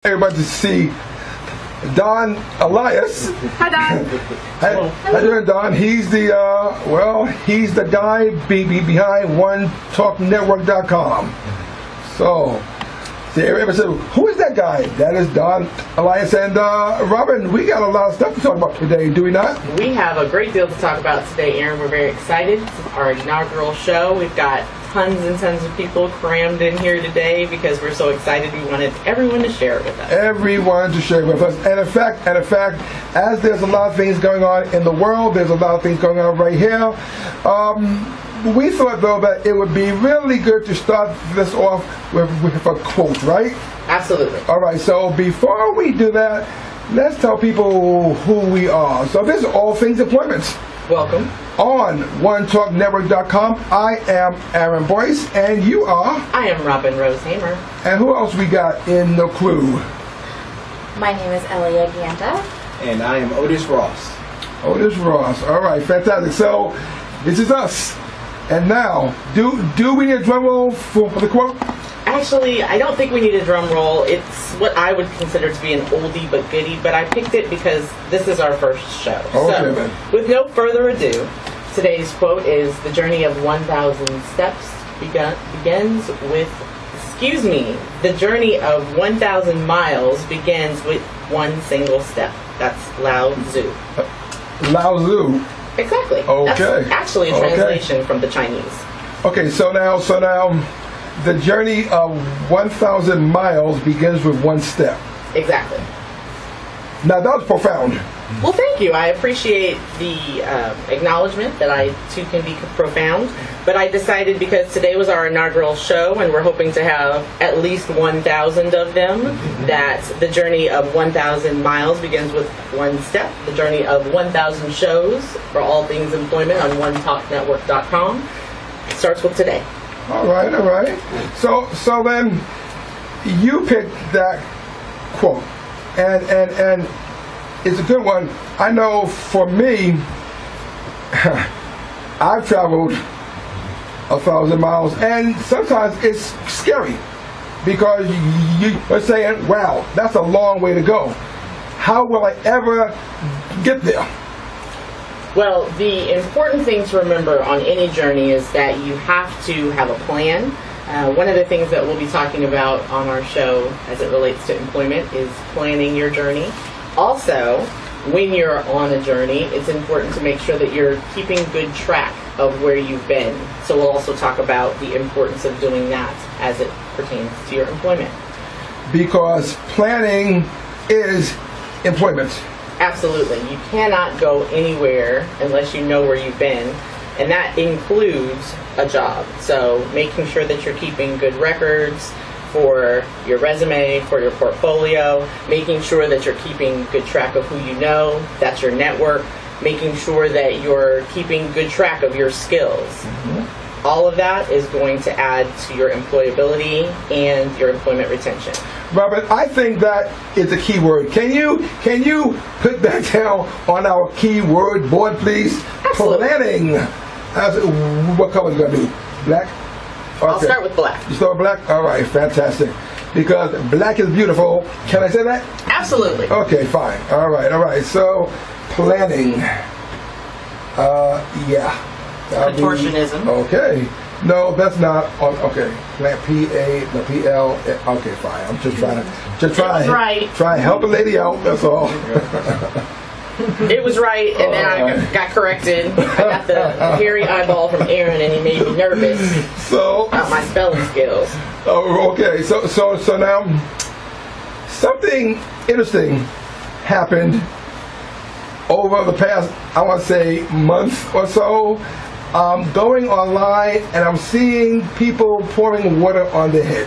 Everybody to see Don Elias. Hi, Don. How you doing, Don? He's the he's the guy behind OneTalkNetwork.com. So, everybody said, who is that guy? That is Don Elias. And Robin, we got a lot of stuff to talk about today, do we not? We have a great deal to talk about today, Aaron. We're very excited. It's our inaugural show. We've got tons and tons of people crammed in here today because we're so excited. We wanted everyone to share it with us. Everyone to share it with us. And in fact, as there's a lot of things going on in the world, there's a lot of things going on right here. We thought, though, that it would be really good to start this off with a quote, right? Absolutely. All right, so before we do that, let's tell people who we are. So this is All Things Employment. Welcome. On OneTalkNetwork.com, I am Aaron Boyce, and you are? I am Robin Rosehammer. And who else we got in the crew? My name is Elia Ganta. And I am Otis Ross. Otis Ross. All right, fantastic. So this is us. And now, do we need a drum roll for the quote? Actually, I don't think we need a drum roll. It's what I would consider to be an oldie but goodie, but I picked it because this is our first show. Okay, so, then. With no further ado, today's quote is, "The journey of 1,000 steps begins with, the journey of 1,000 miles begins with one single step." That's Lao Tzu. Lao Tzu. Exactly. Okay. That's actually a translation from the Chinese. Okay, so now, the journey of 1,000 miles begins with one step. Exactly. Now, that was profound. Well, thank you. I appreciate the acknowledgement that I, too, can be profound. But I decided, because today was our inaugural show, and we're hoping to have at least 1,000 of them, that the journey of 1,000 miles begins with one step. The journey of 1,000 shows for all things employment on OneTalkNetwork.com starts with today. All right. So then, you picked that quote, and it's a good one. I know for me, I've traveled 1,000 miles, and sometimes it's scary because you're saying, wow, that's a long way to go. How will I ever get there? Well, the important thing to remember on any journey is that you have to have a plan. One of the things that we'll be talking about on our show as it relates to employment is planning your journey. Also, when you're on a journey, it's important to make sure that you're keeping good track of where you've been. So we'll also talk about the importance of doing that as it pertains to your employment. Because planning is employment. Absolutely. You cannot go anywhere unless you know where you've been, and that includes a job. So making sure that you're keeping good records for your resume, for your portfolio, making sure that you're keeping good track of who you know, that's your network, making sure that you're keeping good track of your skills. Mm-hmm. All of that is going to add to your employability and your employment retention. Robert, I think that is a key word. Can you put that down on our keyword board, please? Absolutely. Planning. What color is it going to be? Black? Okay. I'll start with black. You start with black? All right, fantastic. Because black is beautiful. Can I say that? Absolutely. Okay, fine. All right. So, planning. Yeah. Contortionism. Okay. No, that's not. Okay. P-L. Okay, fine. I'm just trying to help a lady out. That's all. It was right, and then I got corrected. I got the hairy eyeball from Aaron, and he made me nervous about my spelling skills. Oh, okay. So now something interesting happened over the past, I want to say, month or so. Going online, and I'm seeing people pouring water on their head.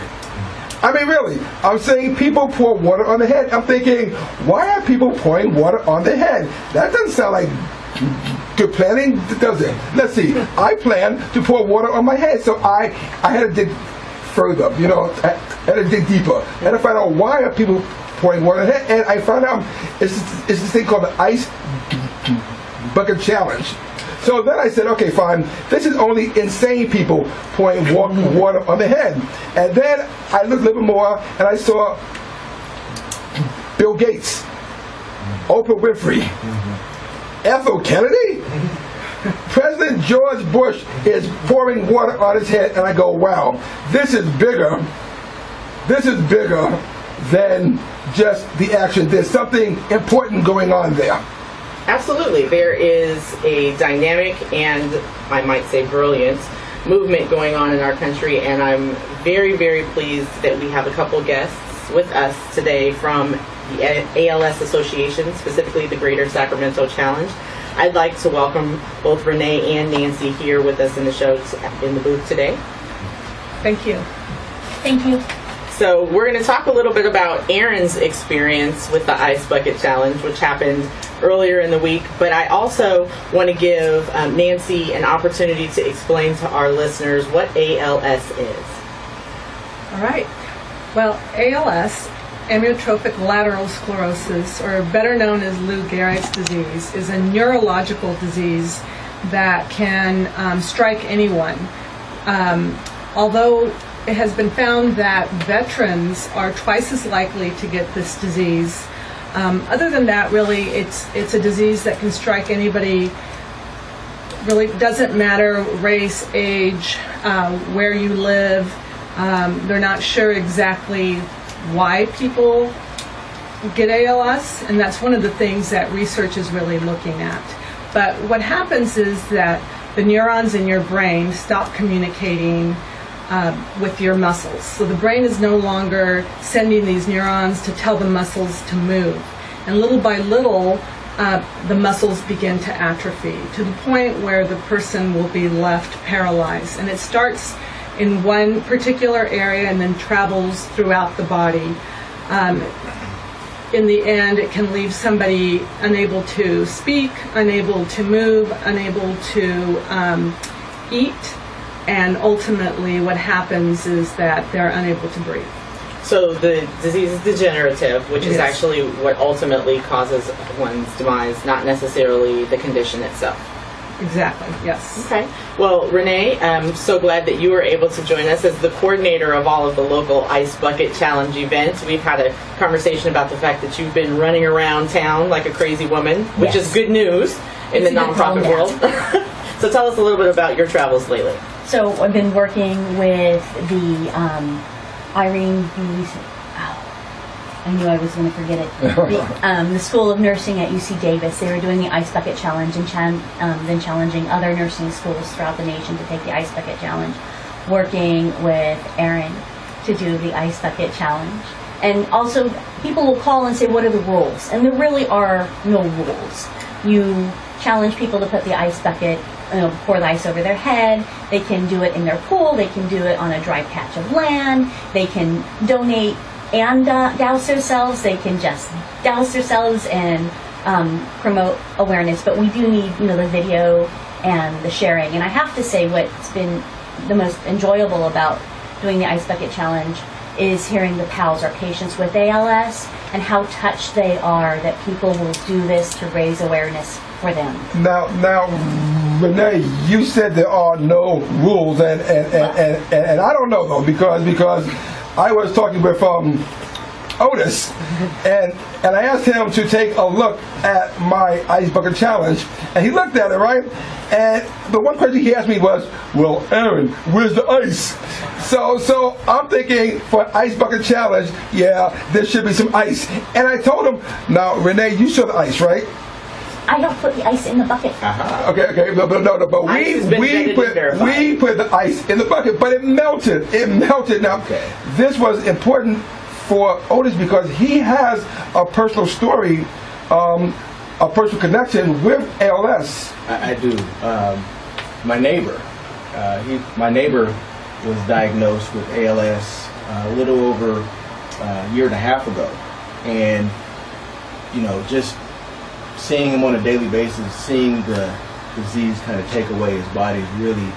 I mean, really, I'm seeing people pour water on their head. I'm thinking, why are people pouring water on their head? That doesn't sound like good planning, does it? Let's see. I plan to pour water on my head, so I had to dig further. I had to dig deeper. I had to find out why are people pouring water on their head, and I found out it's this thing called the Ice Bucket Challenge. So then I said, okay, fine. This is only insane people pouring water on their head. And then I looked a little bit more, and I saw Bill Gates, Oprah Winfrey, Ethel Kennedy. President George Bush is pouring water on his head, and I go, wow, this is bigger than just the action. There's something important going on there. Absolutely. There is a dynamic and, I might say, brilliant movement going on in our country, and I'm very, very pleased that we have a couple guests with us today from the ALS Association, specifically the Greater Sacramento Challenge. I'd like to welcome both Rene and Nancy here with us in the show, in the booth today. Thank you. Thank you. So we're going to talk a little bit about Aaron's experience with the Ice Bucket Challenge, which happened earlier in the week. But I also want to give Nancy an opportunity to explain to our listeners what ALS is. All right. Well, ALS, amyotrophic lateral sclerosis, or better known as Lou Gehrig's disease, is a neurological disease that can strike anyone. Although it has been found that veterans are twice as likely to get this disease. Other than that, really, it's a disease that can strike anybody. Really doesn't matter race, age, where you live. They're not sure exactly why people get ALS, and that's one of the things that research is really looking at. But what happens is that the neurons in your brain stop communicating with your muscles. So the brain is no longer sending these neurons to tell the muscles to move. And little by little, the muscles begin to atrophy to the point where the person will be left paralyzed. And it starts in one particular area and then travels throughout the body. In the end, it can leave somebody unable to speak, unable to move, unable to eat, and ultimately what happens is that they're unable to breathe. So the disease is degenerative, which is Yes. actually what ultimately causes one's demise, not necessarily the condition itself. Exactly, yes. Okay. Well, Rene, I'm so glad that you were able to join us as the coordinator of all of the local Ice Bucket Challenge events. We've had a conversation about the fact that you've been running around town like a crazy woman, which Yes. is good news in It's the a good nonprofit calm world. So tell us a little bit about your travels lately. So I've been working with the Irene B. I knew I was going to forget it. The School of Nursing at UC Davis. They were doing the Ice Bucket Challenge and then challenging other nursing schools throughout the nation to take the Ice Bucket Challenge. Working with Aaron to do the Ice Bucket Challenge. And also, people will call and say, what are the rules? And there really are no rules. You challenge people to put the ice bucket, pour the ice over their head. They can do it in their pool. They can do it on a dry patch of land. They can donate and douse themselves. They can just douse themselves and promote awareness. But we do need, the video and the sharing. And I have to say, what's been the most enjoyable about doing the Ice Bucket Challenge is hearing the pals, our patients with ALS, and how touched they are that people will do this to raise awareness for them. Now, Rene, you said there are no rules, and I don't know though, because I was talking with Otis, and I asked him to take a look at my Ice Bucket Challenge, and he looked at it, right? And the one question he asked me was, well, Aaron, where's the ice? So I'm thinking for Ice Bucket Challenge, yeah, there should be some ice. And I told him, now, Rene, you saw the ice, right? I don't put the ice in the bucket. Okay, but we put the ice in the bucket, but it melted. Now, this was important for Otis because he has a personal story, a personal connection with ALS. I do. My neighbor was diagnosed with ALS a little over a year and a half ago, and just seeing him on a daily basis, seeing the disease kind of take away his body is really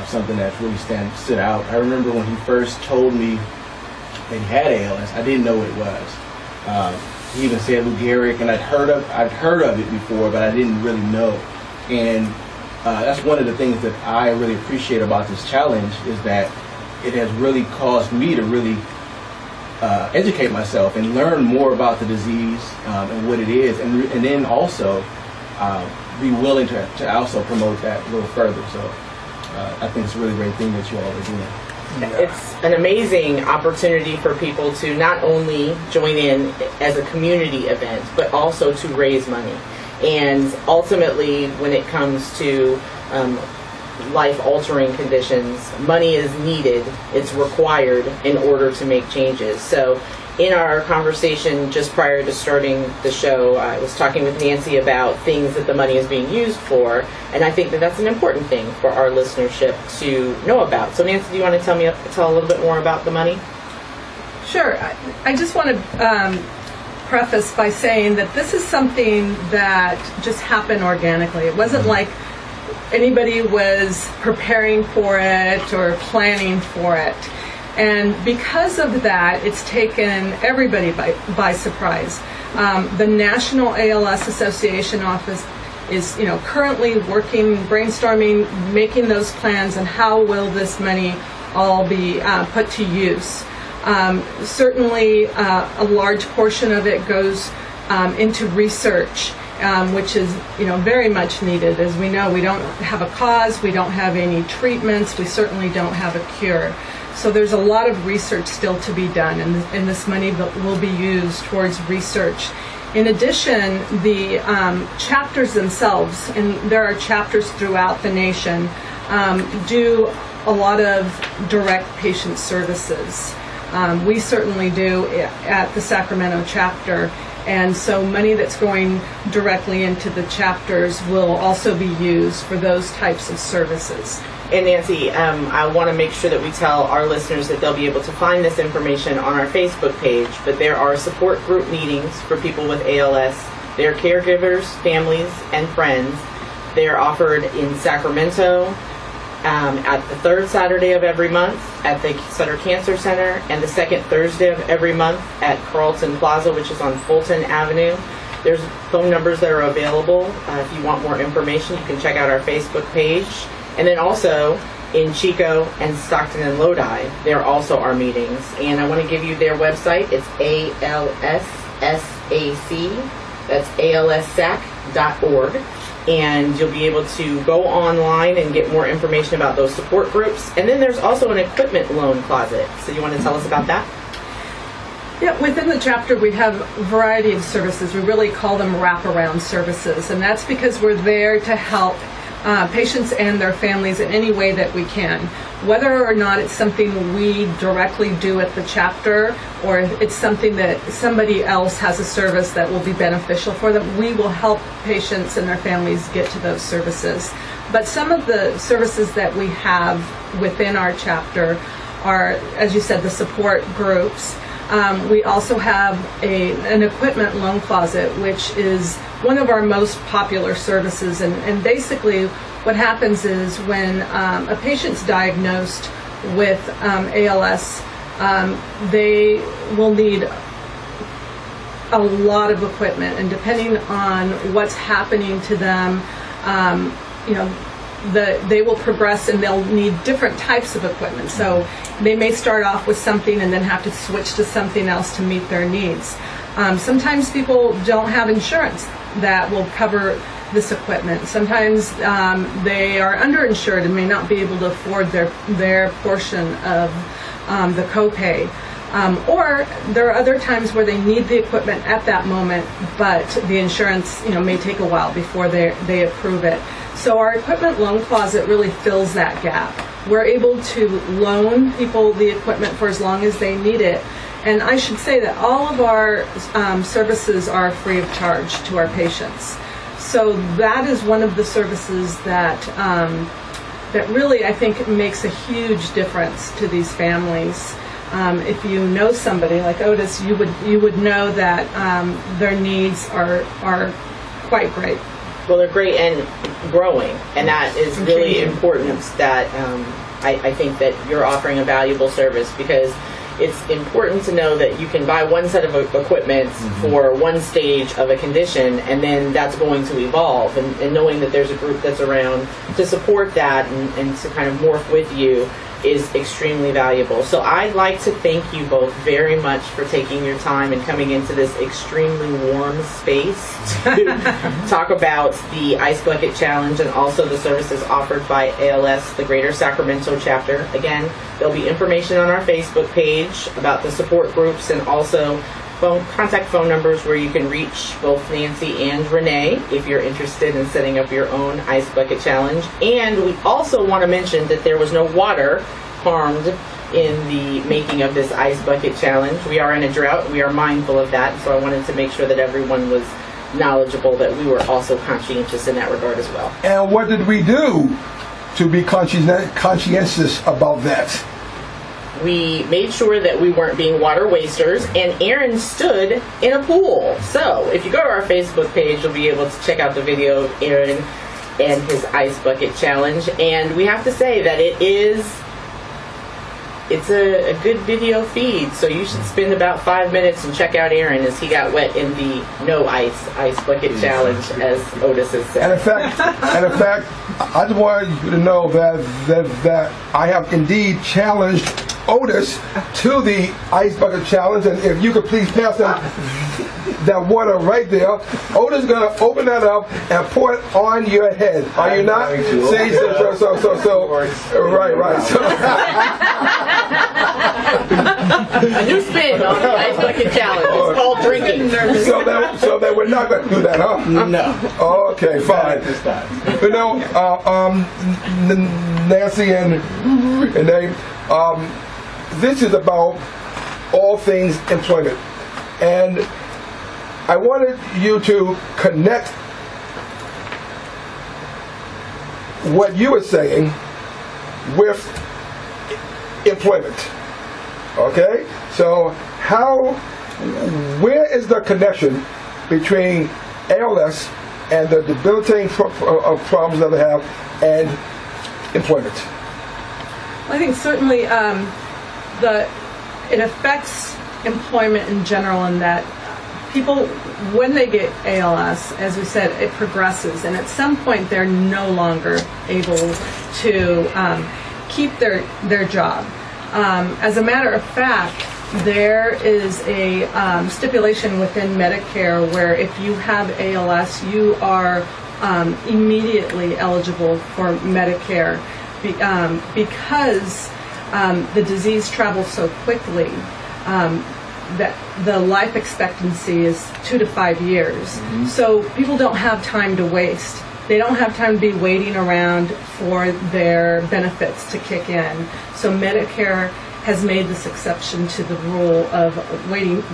something that's really stood out. I remember when he first told me that he had ALS, I didn't know what it was. He even said Lou Gehrig, and I'd heard of it before, but I didn't really know. And that's one of the things that I really appreciate about this challenge is that it has really caused me to really educate myself and learn more about the disease and what it is, and then also be willing to also promote that a little further. So I think it's a really great thing that you all are doing. It's an amazing opportunity for people to not only join in as a community event, but also to raise money. And ultimately, when it comes to life-altering conditions, money is needed, it's required in order to make changes. So in our conversation just prior to starting the show, I was talking with Nancy about things that the money is being used for, and I think that that's an important thing for our listenership to know about. So Nancy, do you want to tell a little bit more about the money? Sure. I just want to preface by saying that this is something that just happened organically. It wasn't like anybody was preparing for it or planning for it. And because of that, it's taken everybody by surprise. The National ALS Association office is, currently working, brainstorming, making those plans, and how will this money all be put to use. Certainly, a large portion of it goes into research, which is, very much needed. As we know, we don't have a cause, we don't have any treatments, we certainly don't have a cure. So there's a lot of research still to be done, and this money will be used towards research. In addition, the chapters themselves, and there are chapters throughout the nation, do a lot of direct patient services. We certainly do at the Sacramento chapter, and so money that's going directly into the chapters will also be used for those types of services. And Nancy, I want to make sure that we tell our listeners that they'll be able to find this information on our Facebook page, but there are support group meetings for people with ALS. They are caregivers, families, and friends. They are offered in Sacramento at the third Saturday of every month at the Sutter Cancer Center, and the second Thursday of every month at Carlton Plaza, which is on Fulton Avenue. There's phone numbers that are available. If you want more information, you can check out our Facebook page. And then also in Chico and Stockton and Lodi, there also are meetings. And I want to give you their website. It's ALSSAC. That's alssac.org. And you'll be able to go online and get more information about those support groups. And then there's also an equipment loan closet. So you want to tell us about that? Yeah, within the chapter we have a variety of services. We really call them wraparound services. And that's because we're there to help patients and their families in any way that we can. Whether or not it's something we directly do at the chapter, or it's something that somebody else has a service that will be beneficial for them, we will help patients and their families get to those services. But some of the services that we have within our chapter are, as you said, the support groups. We also have an equipment loan closet, which is one of our most popular services. And basically what happens is when a patient's diagnosed with ALS, they will need a lot of equipment. And depending on what's happening to them, they will progress and they'll need different types of equipment. So they may start off with something and then have to switch to something else to meet their needs. Sometimes people don't have insurance that will cover this equipment. Sometimes they are underinsured and may not be able to afford their portion of the copay. Or there are other times where they need the equipment at that moment, but the insurance may take a while before they approve it. So our equipment loan closet really fills that gap. We're able to loan people the equipment for as long as they need it. And I should say that all of our services are free of charge to our patients. So that is one of the services that really, I think, makes a huge difference to these families. If you know somebody like Otis, you would know that their needs are quite great. Well, they're great and growing, and that is really important. That I think that you're offering a valuable service, because it's important to know that you can buy one set of equipment for one stage of a condition, and then that's going to evolve, and knowing that there's a group that's around to support that and to kind of morph with you is extremely valuable. So I'd like to thank you both very much for taking your time and coming into this extremely warm space to talk about the Ice Bucket Challenge and also the services offered by ALS, the Greater Sacramento chapter. Again, there'll be information on our Facebook page about the support groups and also contact phone numbers where you can reach both Nancy and Rene if you're interested in setting up your own Ice Bucket Challenge. And we also want to mention that there was no water harmed in the making of this Ice Bucket Challenge. We are in a drought. We are mindful of that. So I wanted to make sure that everyone was knowledgeable that we were also conscientious in that regard as well. And what did we do to be conscientious about that? We made sure that we weren't being water wasters, and Aaron stood in a pool. So if you go to our Facebook page, you'll be able to check out the video of Aaron and his Ice Bucket Challenge. And we have to say that it's a good video feed, so you should spend about 5 minutes and check out Aaron as he got wet in the no ice bucket challenge, as Otis has said. And in fact, I just wanted you to know that I have indeed challenged Otis to the Ice Bucket Challenge, and if you could please pass that water right there. Otis is going to open that up and pour it on your head. Are you not? See, so right. A new spin on the Ice Bucket Challenge. It's called drinking. So that we're not going to do that, huh? No. Okay, fine. You know, Nancy and Rene, this is about all things employment. And I wanted you to connect what you were saying with employment. Okay? So where is the connection between ALS and the debilitating problems that they have and employment? I think certainly it affects employment in general, in that people, when they get ALS, as we said, it progresses, and at some point they're no longer able to keep their job. As a matter of fact, there is a stipulation within Medicare where if you have ALS, you are immediately eligible for Medicare because the disease travels so quickly. That the life expectancy is 2 to 5 years. Mm-hmm. So people don't have time to waste. They don't have time to be waiting around for their benefits to kick in. So Medicare has made this exception to the rule of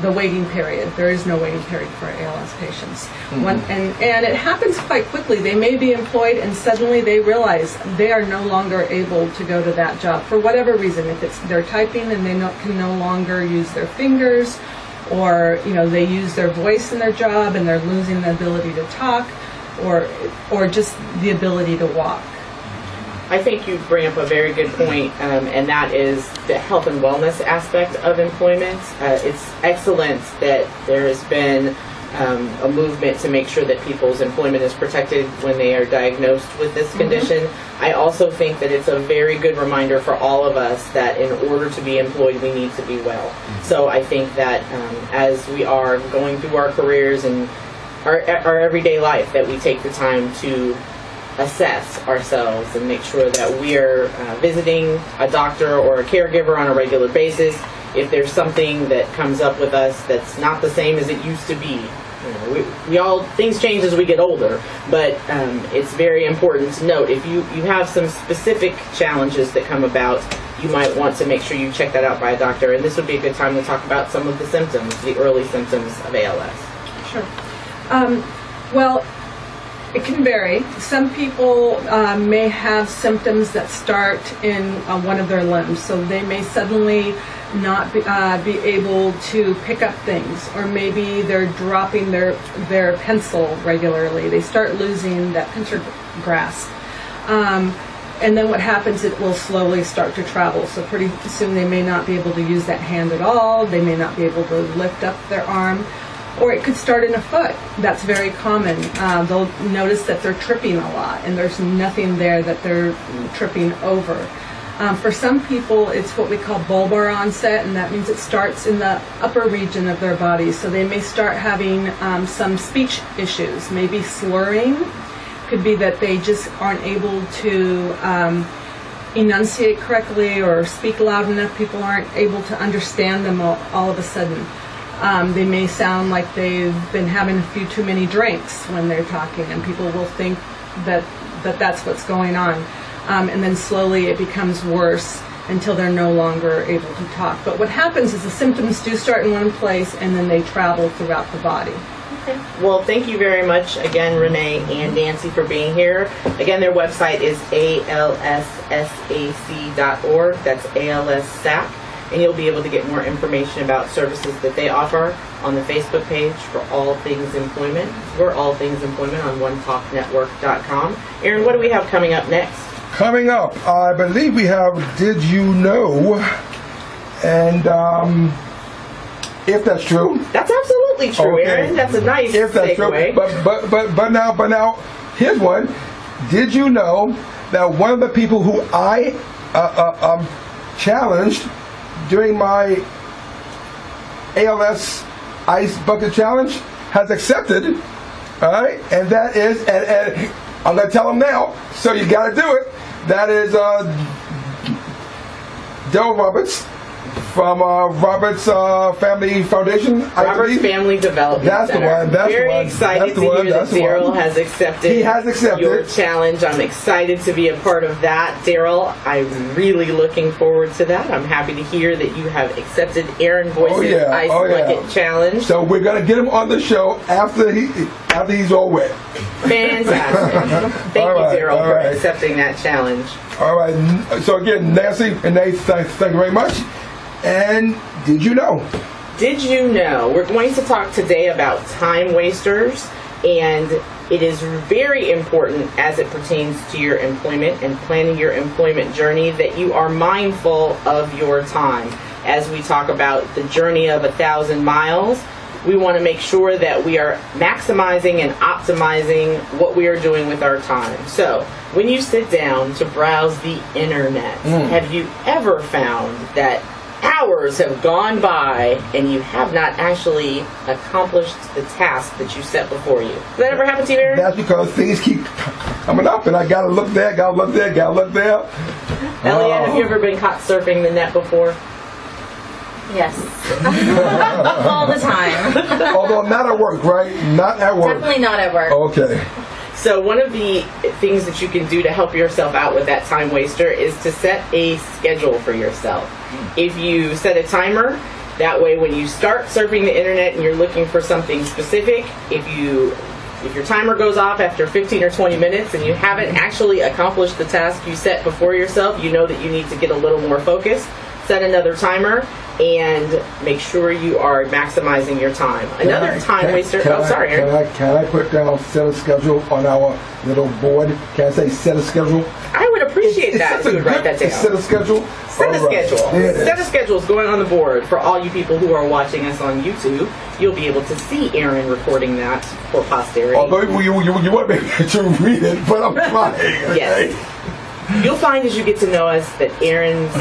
the waiting period. There is no waiting period for ALS patients. Mm-hmm. And it happens quite quickly. They may be employed and suddenly they realize they are no longer able to go to that job for whatever reason. If it's they're typing and they can no longer use their fingers, or they use their voice in their job and they're losing the ability to talk, or just the ability to walk. I think you bring up a very good point, and that is the health and wellness aspect of employment. It's excellent that there has been a movement to make sure that people's employment is protected when they are diagnosed with this condition. Mm-hmm. I also think that it's a very good reminder for all of us that in order to be employed, we need to be well. Mm-hmm. So I think that as we are going through our careers and our everyday life, that we take the time to assess ourselves and make sure that we're visiting a doctor or a caregiver on a regular basis. If there's something that comes up with us that's not the same as it used to be, things change as we get older, but it's very important to note if you have some specific challenges that come about, you might want to make sure you check that out by a doctor, and this would be a good time to talk about some of the symptoms, the early symptoms of ALS. Sure. Well, it can vary. Some people may have symptoms that start in one of their limbs, so they may suddenly not be able to pick up things, or maybe they're dropping their pencil regularly. They start losing that pincer grasp. And then what happens, it will slowly start to travel. So pretty soon they may not be able to use that hand at all. They may not be able to lift up their arm. Or it could start in a foot. That's very common. They'll notice that they're tripping a lot and there's nothing there that they're tripping over. For some people, it's what we call bulbar onset, and that means it starts in the upper region of their body. So they may start having some speech issues, maybe slurring. Could be that they just aren't able to enunciate correctly or speak loud enough. People aren't able to understand them all of a sudden. They may sound like they've been having a few too many drinks when they're talking, and people will think that that's what's going on. And then slowly it becomes worse until they're no longer able to talk. But what happens is the symptoms do start in one place and then they travel throughout the body. Okay. Well, thank you very much again, Renee and Nancy, for being here. Again, their website is alssac.org. That's ALSSAC. And you'll be able to get more information about services that they offer on the Facebook page for All Things Employment. We're All Things Employment on OneTalkNetwork.com. Aaron, what do we have coming up next? Coming up, I believe we have Did You Know? And if that's true. That's absolutely true, Okay. Aaron. That's a nice If that's segue. true. But now, here's one. Did you know that one of the people who I challenged during my ALS Ice Bucket Challenge has accepted, all right? And that is, and I'm going to tell him now, so you got to do it. That is Daryl Roberts from Roberts Family Foundation. Roberts Family Development That's Center. the one. That's Very the one. excited That's the to one. hear that That's the Daryl one. has accepted. He has accepted your challenge. I'm excited to be a part of that, Daryl. I'm really looking forward to that. I'm happy to hear that you have accepted Aaron Boyce's Ice Bucket Challenge. So we're gonna get him on the show after he's all wet. Fantastic. Thank All right, you, Daryl, all for right. accepting that challenge. All right. So again, Nancy and Nate, thank you very much. And did you know? Did you know? We're going to talk today about time wasters, and it is very important as it pertains to your employment and planning your employment journey that you are mindful of your time. As we talk about the journey of 1,000 miles, we want to make sure that we are maximizing and optimizing what we are doing with our time. So, when you sit down to browse the internet, have you ever found that hours have gone by and you have not actually accomplished the task that you set before you? Does that ever happen to you, Aaron? That's because things keep coming up, and I gotta look there, gotta look there, gotta look there. Elliot, have you ever been caught surfing the net before? Yes. All the time. Although not at work, right? Not at work. Definitely not at work. Okay. So one of the things that you can do to help yourself out with that time waster is to set a schedule for yourself. If you set a timer, that way when you start surfing the internet and you're looking for something specific, if your timer goes off after 15 or 20 minutes and you haven't actually accomplished the task you set before yourself, you know that you need to get a little more focused. Set another timer and make sure you are maximizing your time. Another time waster. Oh, sorry, Aaron. Can I put down set a schedule on our little board? Can I say set a schedule? I would appreciate that if you would write that down. Set a schedule. Set a All right. schedule. There it is. Set a schedule is going on the board for all you people who are watching us on YouTube. You'll be able to see Aaron recording that for posterity. Although you want me to read it, but I'm trying. Okay? Yes. You'll find as you get to know us that Aaron's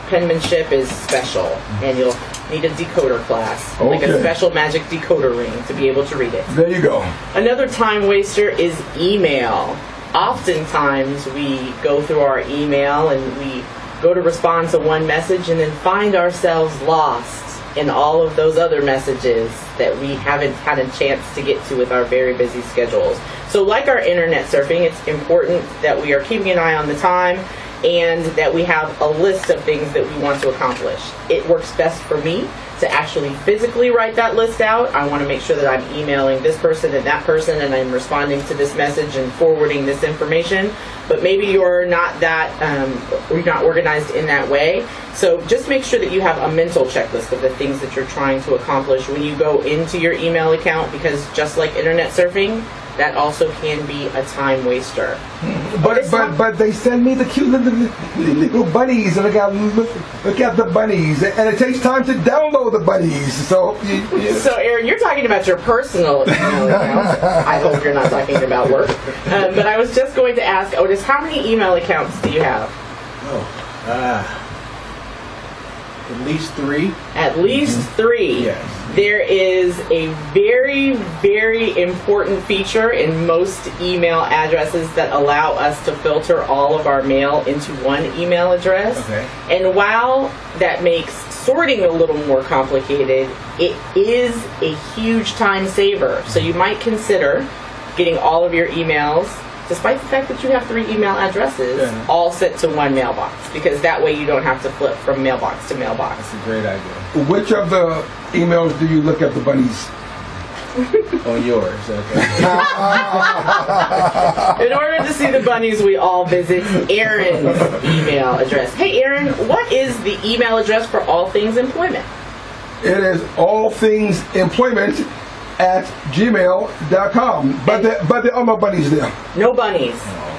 penmanship is special, and you'll need a decoder class, like a Okay. special magic decoder ring to be able to read it. There you go. Another time waster is email. Oftentimes we go through our email and we go to respond to one message and then find ourselves lost in all of those other messages that we haven't had a chance to get to with our very busy schedules. So like our internet surfing, it's important that we are keeping an eye on the time and that we have a list of things that we want to accomplish. It works best for me to actually physically write that list out. I want to make sure that I'm emailing this person and that person and I'm responding to this message and forwarding this information. But maybe you're not you're not organized in that way. So just make sure that you have a mental checklist of the things that you're trying to accomplish when you go into your email account, because just like internet surfing, that also can be a time waster. But they send me the cute little bunnies, and I got look at the bunnies, and it takes time to download the bunnies. So Aaron, you're talking about your personal email account. I hope you're not talking about work. But I was just going to ask, Otis, how many email accounts do you have? At least 3. At least 3. Yes. There is a very, very important feature in most email addresses that allow us to filter all of our mail into one email address. Okay. And while that makes sorting a little more complicated, it is a huge time saver. So you might consider getting all of your emails, despite the fact that you have 3 email addresses, all sent to one mailbox, because that way you don't have to flip from mailbox to mailbox. That's a great idea. Which of the emails do you look at the bunnies? On yours, okay. In order to see the bunnies, we all visit Aaron's email address. Hey Aaron, what is the email address for All Things Employment? It is allthingsemployment@gmail.com. But there are no bunnies there. No bunnies.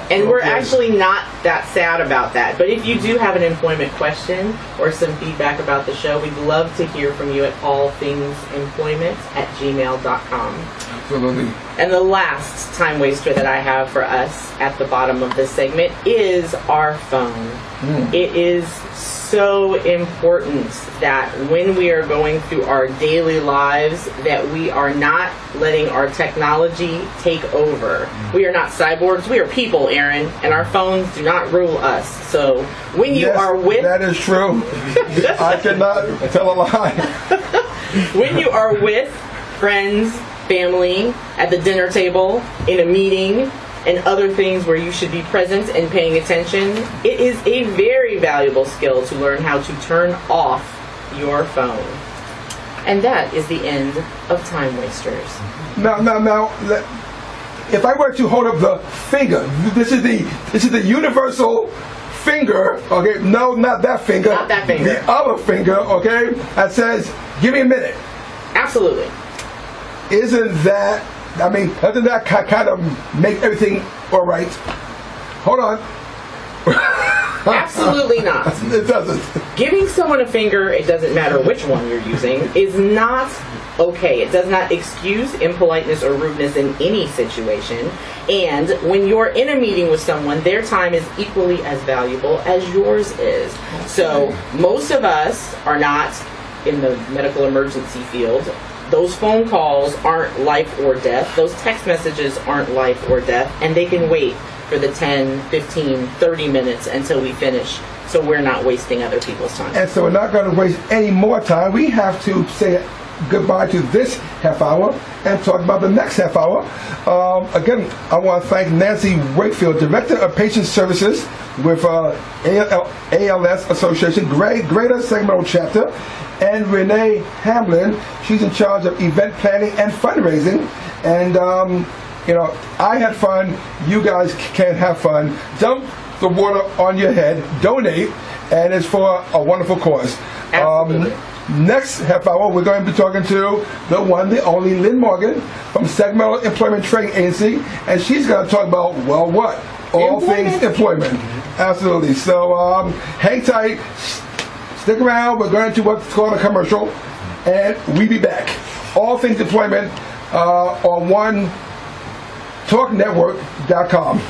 And we're actually not that sad about that. But if you do have an employment question or some feedback about the show, we'd love to hear from you at allthingsemployment@gmail.com. Absolutely. And the last time waster that I have for us at the bottom of this segment is our phone. It is so important that when we are going through our daily lives that we are not letting our technology take over. We are not cyborgs, we are people, Aaron, and our phones do not rule us. So when you are with... that is true. I cannot tell a lie. When you are with friends, family, at the dinner table, in a meeting, and other things where you should be present and paying attention, it is a very valuable skill to learn how to turn off your phone. And that is the end of Time Wasters. Now, if I were to hold up the finger, this is the universal finger, okay? No, not that finger. Not that finger. The other finger, okay? That says, give me a minute. Absolutely. Doesn't that kind of make everything all right? Hold on. Absolutely not. It doesn't. Giving someone a finger, it doesn't matter which one you're using, is not okay. It does not excuse impoliteness or rudeness in any situation. And when you're in a meeting with someone, their time is equally as valuable as yours is. So most of us are not in the medical emergency field. Those phone calls aren't life or death. Those text messages aren't life or death. And they can wait for the 10, 15, 30 minutes until we finish. So we're not wasting other people's time. And so we're not going to waste any more time. We have to say goodbye to this half hour and talk about the next half hour. Again, I want to thank Nancy Wakefield, Director of Patient Services with ALS Association, Greater Sacramento Chapter, and Rene Hamblin. She's in charge of event planning and fundraising. And, I had fun. You guys can have fun. Dump the water on your head. Donate. And it's for a wonderful cause. Absolutely. Next half hour, we're going to be talking to the one, the only Lynn Morgan from Sacramento Employment Training Agency. And she's going to talk about, well, what? All things employment. Absolutely. So hang tight. Stick around. We're going to what's called a commercial, and we'll be back. All Things Employment on OneTalkNetwork.com.